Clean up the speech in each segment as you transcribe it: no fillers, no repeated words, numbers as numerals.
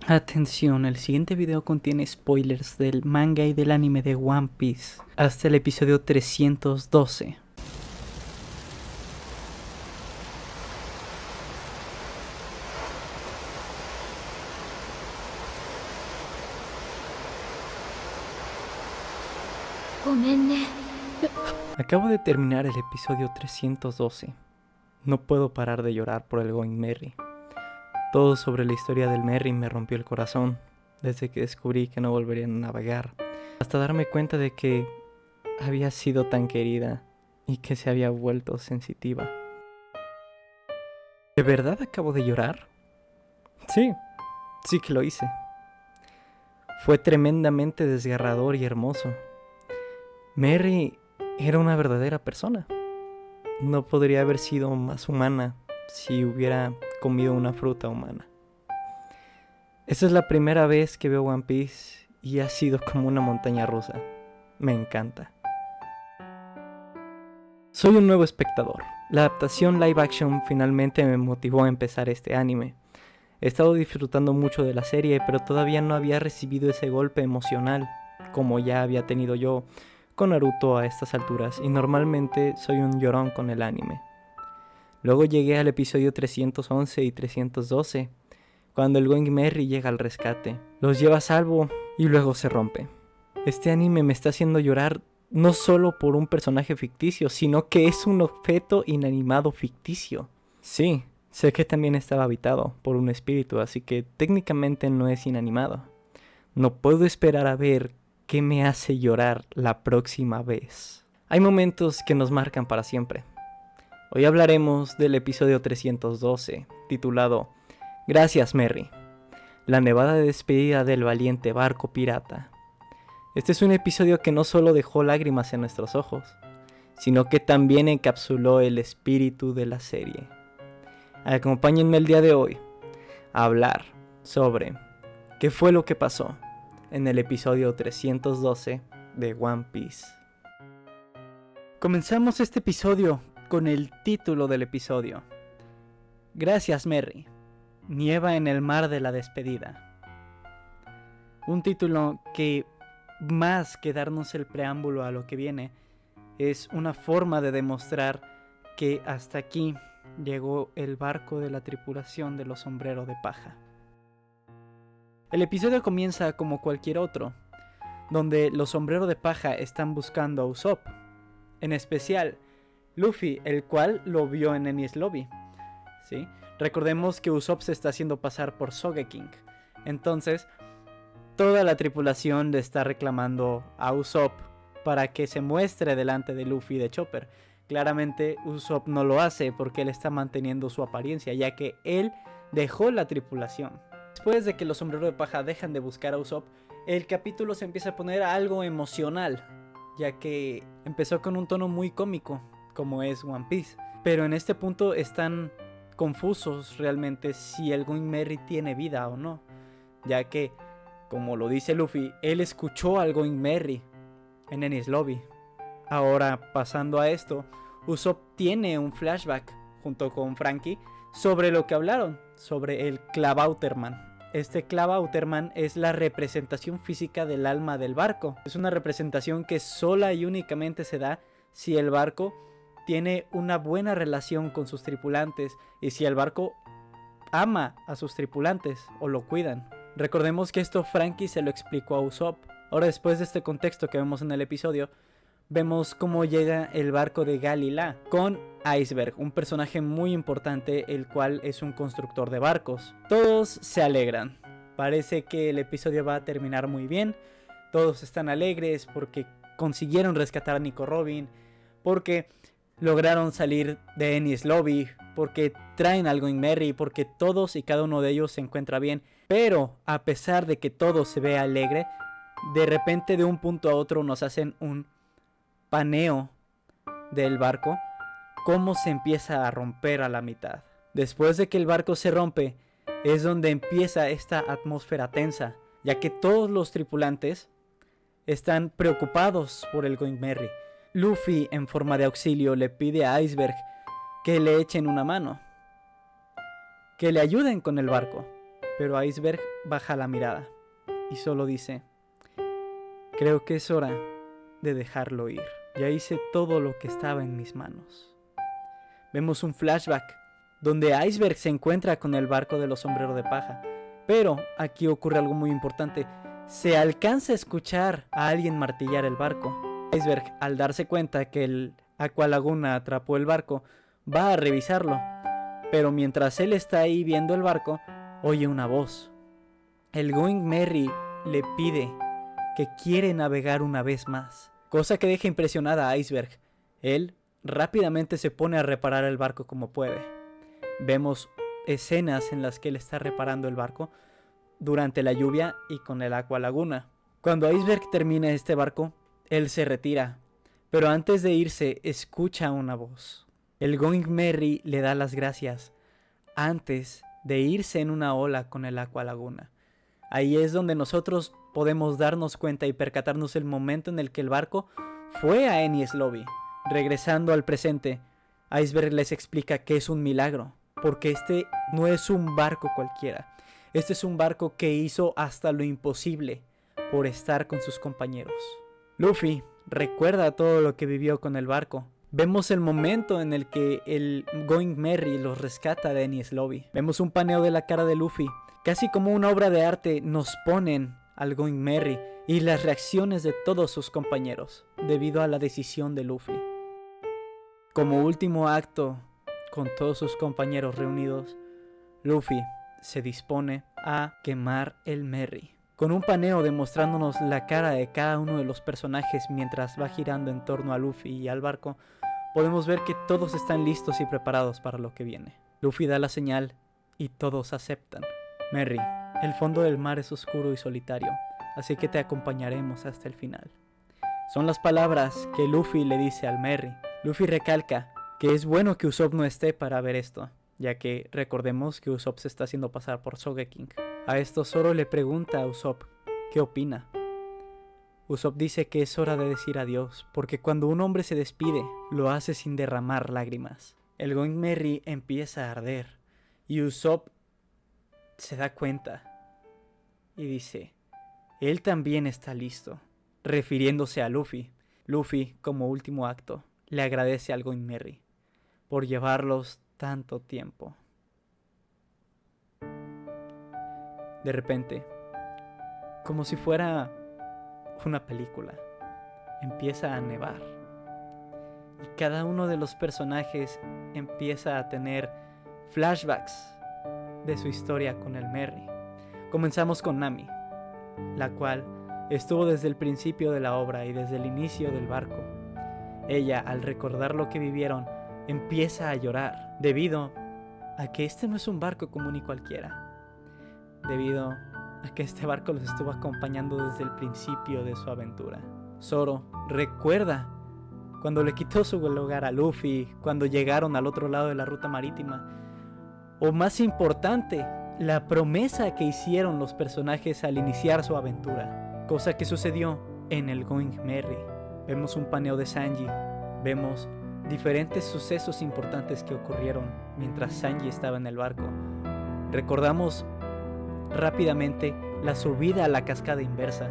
Atención, el siguiente video contiene spoilers del manga y del anime de One Piece hasta el episodio 312. Acabo de terminar el episodio 312. No puedo parar de llorar por el Going Merry. Todo sobre la historia del Merry me rompió el corazón desde que descubrí que no volverían a navegar, hasta darme cuenta de que había sido tan querida y que se había vuelto sensitiva. ¿De verdad acabo de llorar? Sí que lo hice. Fue tremendamente desgarrador y hermoso. Merry era una verdadera persona. No podría haber sido más humana si hubiera comido una fruta humana. Esta es la primera vez que veo One Piece y ha sido como una montaña rusa. Me encanta. Soy un nuevo espectador. La adaptación live action finalmente me motivó a empezar este anime. He estado disfrutando mucho de la serie, pero todavía no había recibido ese golpe emocional como ya había tenido yo con Naruto a estas alturas, y normalmente soy un llorón con el anime. Luego llegué al episodio 311 y 312, cuando el Going Merry llega al rescate, los lleva a salvo y luego se rompe. Este anime me está haciendo llorar no solo por un personaje ficticio, sino que es un objeto inanimado ficticio. Sí, sé que también estaba habitado por un espíritu, así que técnicamente no es inanimado. No puedo esperar a ver qué me hace llorar la próxima vez. Hay momentos que nos marcan para siempre. Hoy hablaremos del episodio 312, titulado Gracias Merry, la nevada de despedida del valiente barco pirata. Este es un episodio que no solo dejó lágrimas en nuestros ojos, sino que también encapsuló el espíritu de la serie. Acompáñenme el día de hoy a hablar sobre qué fue lo que pasó en el episodio 312 de One Piece. Comenzamos este episodio con el título del episodio. Gracias Merry, nieva en el mar de la despedida. Un título que, más que darnos el preámbulo a lo que viene, es una forma de demostrar que hasta aquí llegó el barco de la tripulación de los sombreros de paja. El episodio comienza como cualquier otro, donde los sombreros de paja están buscando a Usopp, en especial Luffy, el cual lo vio en Enies Lobby. ¿Sí? Recordemos que Usopp se está haciendo pasar por Sogeking, entonces toda la tripulación le está reclamando a Usopp para que se muestre delante de Luffy y de Chopper. Claramente Usopp no lo hace porque él está manteniendo su apariencia, ya que él dejó la tripulación. Después de que los sombreros de paja dejan de buscar a Usopp, el capítulo se empieza a poner algo emocional, ya que empezó con un tono muy cómico, como es One Piece. Pero en este punto están confusos realmente si el Going Merry tiene vida o no, ya que, como lo dice Luffy, él escuchó al Going Merry en Enies Lobby. Ahora, pasando a esto, Usopp tiene un flashback junto con Franky sobre lo que hablaron, sobre el Klabautermann. Este Klabautermann es la representación física del alma del barco. Es una representación que sola y únicamente se da si el barco tiene una buena relación con sus tripulantes y si el barco ama a sus tripulantes o lo cuidan. Recordemos que esto Franky se lo explicó a Usopp. Ahora, después de este contexto que vemos en el episodio, vemos cómo llega el barco de Galilea con Iceberg, un personaje muy importante, el cual es un constructor de barcos. Todos se alegran. Parece que el episodio va a terminar muy bien. Todos están alegres porque consiguieron rescatar a Nico Robin, porque lograron salir de Enies Lobby, porque traen algo en Merry, porque todos y cada uno de ellos se encuentra bien. Pero a pesar de que todo se ve alegre, de repente de un punto a otro nos hacen un paneo del barco, cómo se empieza a romper a la mitad. Después de que el barco se rompe, es donde empieza esta atmósfera tensa, ya que todos los tripulantes están preocupados por el Going Merry. Luffy, en forma de auxilio, le pide a Iceberg que le echen una mano, que le ayuden con el barco. pero Iceberg baja la mirada y solo dice: creo que es hora de dejarlo ir. Ya hice todo lo que estaba en mis manos. Vemos un flashback donde Iceberg se encuentra con el barco de los sombreros de paja. Pero aquí ocurre algo muy importante. Se alcanza a escuchar a alguien martillar el barco. Iceberg, al darse cuenta que el Aqualaguna atrapó el barco, va a revisarlo. Pero mientras él está ahí viendo el barco, oye una voz. El Going Merry le pide que quiere navegar una vez más, cosa que deja impresionada a Iceberg. Él rápidamente se pone a reparar el barco como puede. Vemos escenas en las que él está reparando el barco durante la lluvia y con el Aqualaguna. Cuando Iceberg termina este barco, él se retira, pero antes de irse escucha una voz. El Going Merry le da las gracias antes de irse en una ola con el Aqualaguna. Ahí es donde nosotros podemos darnos cuenta y percatarnos el momento en el que el barco fue a Enies Lobby. Regresando al presente, Iceberg les explica que es un milagro, porque este no es un barco cualquiera. Este es un barco que hizo hasta lo imposible por estar con sus compañeros. Luffy recuerda todo lo que vivió con el barco. Vemos el momento en el que el Going Merry los rescata de Enies Lobby. Vemos un paneo de la cara de Luffy. Casi como una obra de arte nos ponen al Going Merry y las reacciones de todos sus compañeros debido a la decisión de Luffy. Como último acto, con todos sus compañeros reunidos, Luffy se dispone a quemar el Merry. Con un paneo demostrándonos la cara de cada uno de los personajes mientras va girando en torno a Luffy y al barco, podemos ver que todos están listos y preparados para lo que viene. Luffy da la señal y todos aceptan. Merry, el fondo del mar es oscuro y solitario, así que te acompañaremos hasta el final. Son las palabras que Luffy le dice al Merry. Luffy recalca que es bueno que Usopp no esté para ver esto, ya que recordemos que Usopp se está haciendo pasar por Sogeking. A esto Zoro le pregunta a Usopp qué opina. Usopp dice que es hora de decir adiós, porque cuando un hombre se despide, lo hace sin derramar lágrimas. El Going Merry empieza a arder, y Usopp se da cuenta y dice: él también está listo, refiriéndose a Luffy. Luffy, como último acto, le agradece al Going Merry por llevarlos tanto tiempo. De repente, como si fuera una película, empieza a nevar y cada uno de los personajes empieza a tener flashbacks de su historia con el Merry. Comenzamos con Nami, la cual estuvo desde el principio de la obra y desde el inicio del barco. Ella, al recordar lo que vivieron, empieza a llorar debido a que este no es un barco común y cualquiera, debido a que este barco los estuvo acompañando desde el principio de su aventura. Zoro recuerda cuando le quitó su lugar a Luffy, cuando llegaron al otro lado de la ruta marítima, o más importante, la promesa que hicieron los personajes al iniciar su aventura, cosa que sucedió en el Going Merry. Vemos un paneo de Sanji, vemos diferentes sucesos importantes que ocurrieron mientras Sanji estaba en el barco. Recordamos rápidamente la subida a la cascada inversa,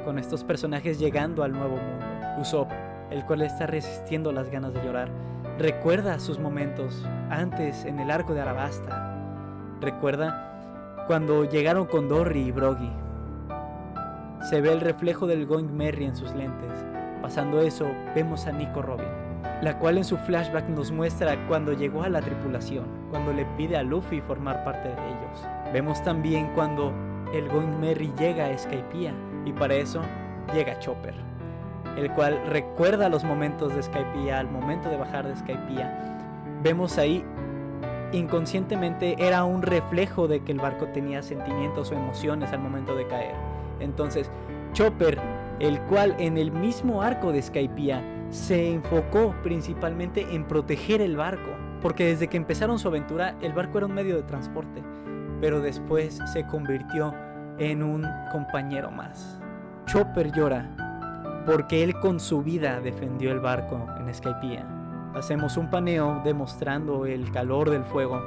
con estos personajes llegando al nuevo mundo. Usopp, el cual está resistiendo las ganas de llorar, recuerda sus momentos antes en el arco de Arabasta. Recuerda cuando llegaron con Dory y Brogy. Se ve el reflejo del Going Merry en sus lentes. Pasando eso, vemos a Nico Robin, la cual en su flashback nos muestra cuando llegó a la tripulación, cuando le pide a Luffy formar parte de ellos. Vemos también cuando el Going Merry llega a Skypiea, y para eso llega Chopper, el cual recuerda los momentos de Skypiea, al momento de bajar de Skypiea. Vemos ahí, inconscientemente era un reflejo de que el barco tenía sentimientos o emociones al momento de caer. Entonces Chopper, el cual en el mismo arco de Skypiea se enfocó principalmente en proteger el barco, porque desde que empezaron su aventura el barco era un medio de transporte, pero después se convirtió en un compañero más. Chopper llora porque él con su vida defendió el barco en Skypiea. Hacemos un paneo demostrando el calor del fuego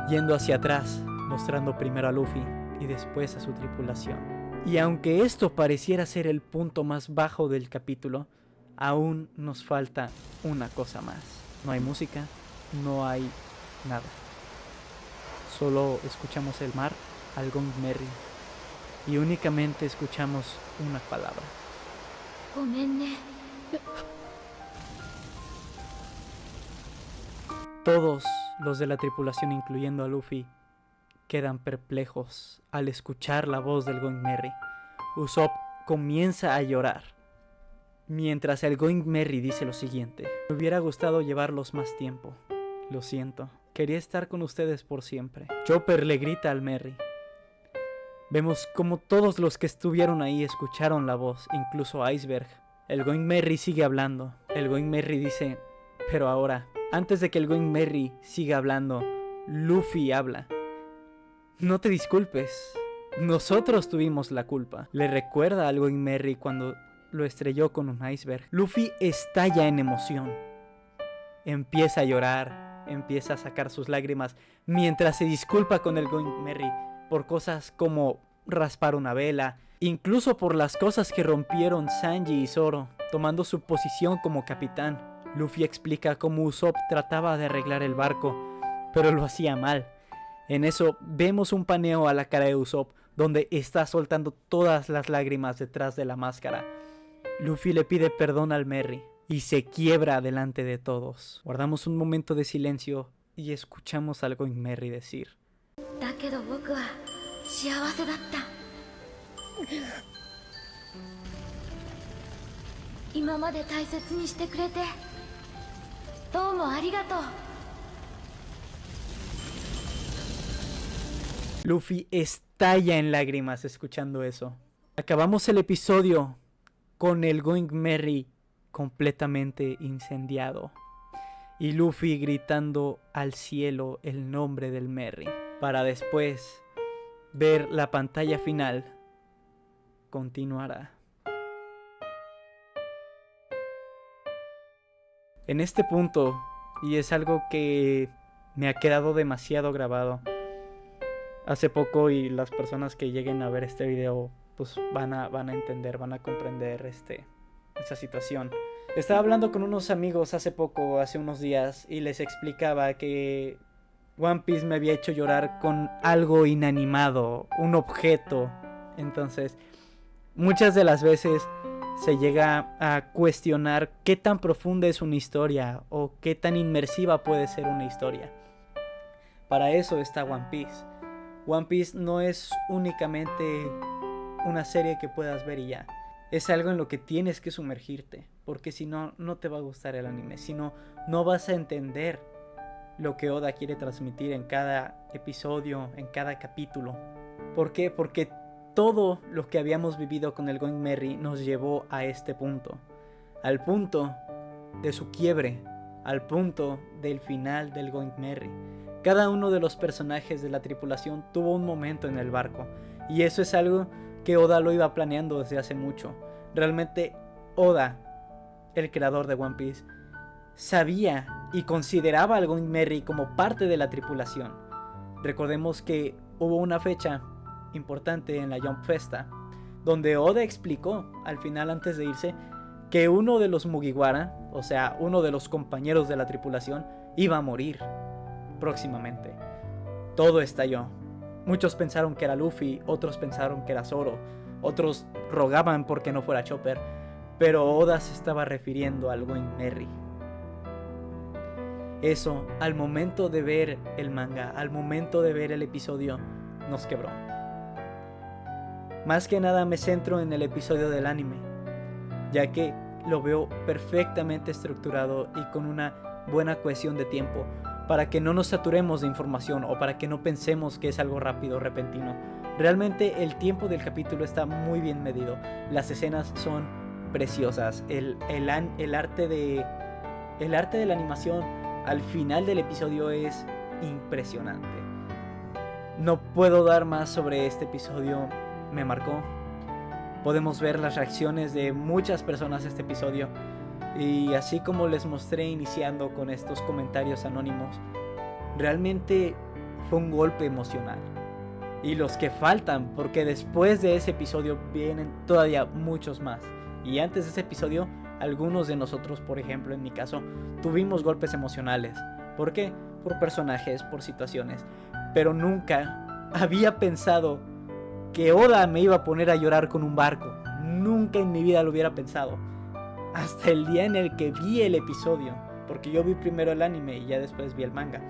yendo hacia atrás mostrando primero a Luffy y después a su tripulación. Y aunque esto pareciera ser el punto más bajo del capítulo, aún nos falta una cosa más. No hay música, no hay nada. Solo escuchamos el mar, al Going Merry, y únicamente escuchamos una palabra. Todos los de la tripulación, incluyendo a Luffy, quedan perplejos al escuchar la voz del Going Merry. Usopp comienza a llorar, mientras el Going Merry dice lo siguiente: me hubiera gustado llevarlos más tiempo. Lo siento, quería estar con ustedes por siempre. Chopper le grita al Merry. Vemos como todos los que estuvieron ahí escucharon la voz, incluso Iceberg. El Going Merry sigue hablando. El Going Merry dice: pero ahora, antes de que el Going Merry siga hablando, Luffy habla. No te disculpes, nosotros tuvimos la culpa. Le recuerda al Going Merry cuando lo estrelló con un iceberg. Luffy estalla en emoción. Empieza a llorar, empieza a sacar sus lágrimas, mientras se disculpa con el Going Merry por cosas como raspar una vela, incluso por las cosas que rompieron Sanji y Zoro, tomando su posición como capitán. Luffy explica cómo Usopp trataba de arreglar el barco, pero lo hacía mal. En eso vemos un paneo a la cara de Usopp, donde está soltando todas las lágrimas detrás de la máscara. Luffy le pide perdón al Merry y se quiebra delante de todos. Guardamos un momento de silencio y escuchamos al Going Merry decir: Luffy estalla en lágrimas escuchando eso. Acabamos el episodio con el Going Merry completamente incendiado y Luffy gritando al cielo el nombre del Merry, para después ver la pantalla final. Continuará. En este punto, y es algo que me ha quedado demasiado grabado, hace poco, y las personas que lleguen a ver este video pues van a entender, van a comprender esa situación. Estaba hablando con unos amigos hace unos días, y les explicaba que One Piece me había hecho llorar con algo inanimado, un objeto. Entonces, muchas de las veces se llega a cuestionar qué tan profunda es una historia o qué tan inmersiva puede ser una historia. Para eso está One Piece. One Piece no es únicamente una serie que puedas ver y ya. Es algo en lo que tienes que sumergirte, porque si no, no te va a gustar el anime. Si no, no vas a entender lo que Oda quiere transmitir en cada episodio, en cada capítulo. ¿Por qué? Porque todo lo que habíamos vivido con el Going Merry nos llevó a este punto. Al punto de su quiebre, al punto del final del Going Merry. Cada uno de los personajes de la tripulación tuvo un momento en el barco, y eso es algo que Oda lo iba planeando desde hace mucho. Realmente Oda, el creador de One Piece, sabía y consideraba al Going Merry como parte de la tripulación. Recordemos que hubo una fecha importante en la Jump Festa donde Oda explicó al final, antes de irse, que uno de los Mugiwara, o sea, uno de los compañeros de la tripulación, iba a morir próximamente. Todo estalló. Muchos pensaron que era Luffy, otros pensaron que era Zoro, otros rogaban porque no fuera Chopper, pero Oda se estaba refiriendo al Going Merry. Eso, al momento de ver el manga, al momento de ver el episodio, nos quebró. Más que nada me centro en el episodio del anime, ya que lo veo perfectamente estructurado y con una buena cohesión de tiempo, para que no nos saturemos de información o para que no pensemos que es algo rápido o repentino. Realmente el tiempo del capítulo está muy bien medido. Las escenas son preciosas. El arte de la animación al final del episodio es impresionante. No puedo dar más sobre este episodio. Me marcó. Podemos ver las reacciones de muchas personas a este episodio. Y así como les mostré iniciando con estos comentarios anónimos, realmente fue un golpe emocional. Y los que faltan, porque después de ese episodio vienen todavía muchos más. Y antes de ese episodio, algunos de nosotros, por ejemplo, en mi caso, tuvimos golpes emocionales. ¿Por qué? Por personajes, por situaciones. Pero nunca había pensado que Oda me iba a poner a llorar con un barco. Nunca en mi vida lo hubiera pensado. Hasta el día en el que vi el episodio. Porque yo vi primero el anime y ya después vi el manga.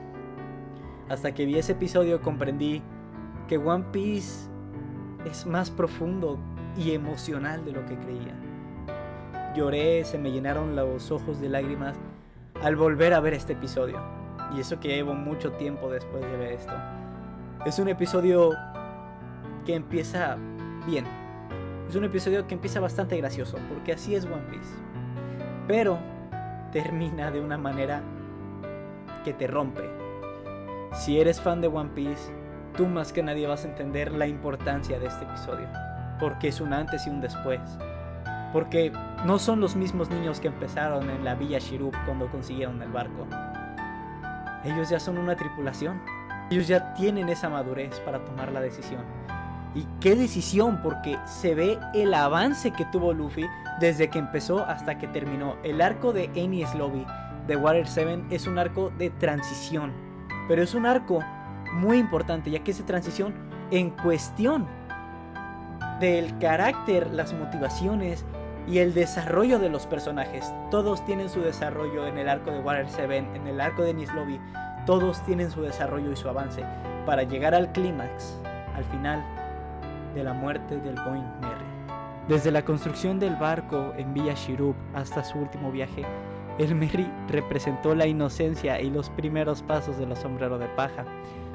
Hasta que vi ese episodio comprendí que One Piece es más profundo y emocional de lo que creía. Lloré, se me llenaron los ojos de lágrimas al volver a ver este episodio. Y eso que llevo mucho tiempo después de ver esto. Es un episodio que empieza bien. Es un episodio que empieza bastante gracioso, porque así es One Piece. Pero termina de una manera que te rompe. Si eres fan de One Piece, tú más que nadie vas a entender la importancia de este episodio. Porque es un antes y un después. Porque no son los mismos niños que empezaron en la Villa Shirub cuando consiguieron el barco. Ellos ya son una tripulación. Ellos ya tienen esa madurez para tomar la decisión. ¿Y qué decisión? Porque se ve el avance que tuvo Luffy desde que empezó hasta que terminó. El arco de Enies Lobby de Water 7 es un arco de transición. Pero es un arco muy importante, ya que es de transición en cuestión del carácter, las motivaciones y el desarrollo de los personajes. Todos tienen su desarrollo en el arco de Water 7, en el arco de Enies Lobby. Todos tienen su desarrollo y su avance para llegar al clímax, al final de la muerte del Going Merry. Desde la construcción del barco en Villa Shirub hasta su último viaje, el Merry representó la inocencia y los primeros pasos de los sombreros de paja.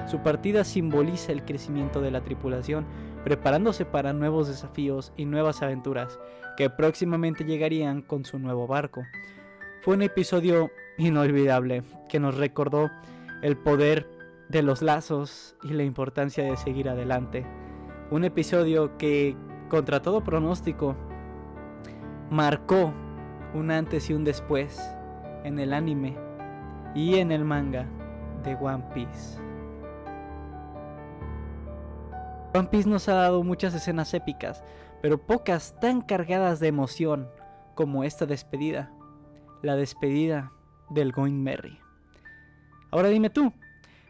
Su partida simboliza el crecimiento de la tripulación, preparándose para nuevos desafíos y nuevas aventuras que próximamente llegarían con su nuevo barco. Fue un episodio inolvidable que nos recordó el poder de los lazos y la importancia de seguir adelante. Un episodio que, contra todo pronóstico, marcó un antes y un después en el anime y en el manga de One Piece. One Piece nos ha dado muchas escenas épicas, pero pocas tan cargadas de emoción como esta despedida, la despedida del Going Merry. Ahora dime tú,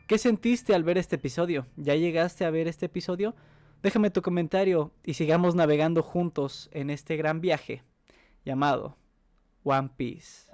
¿qué sentiste al ver este episodio? ¿Ya llegaste a ver este episodio? Déjame tu comentario y sigamos navegando juntos en este gran viaje llamado One Piece.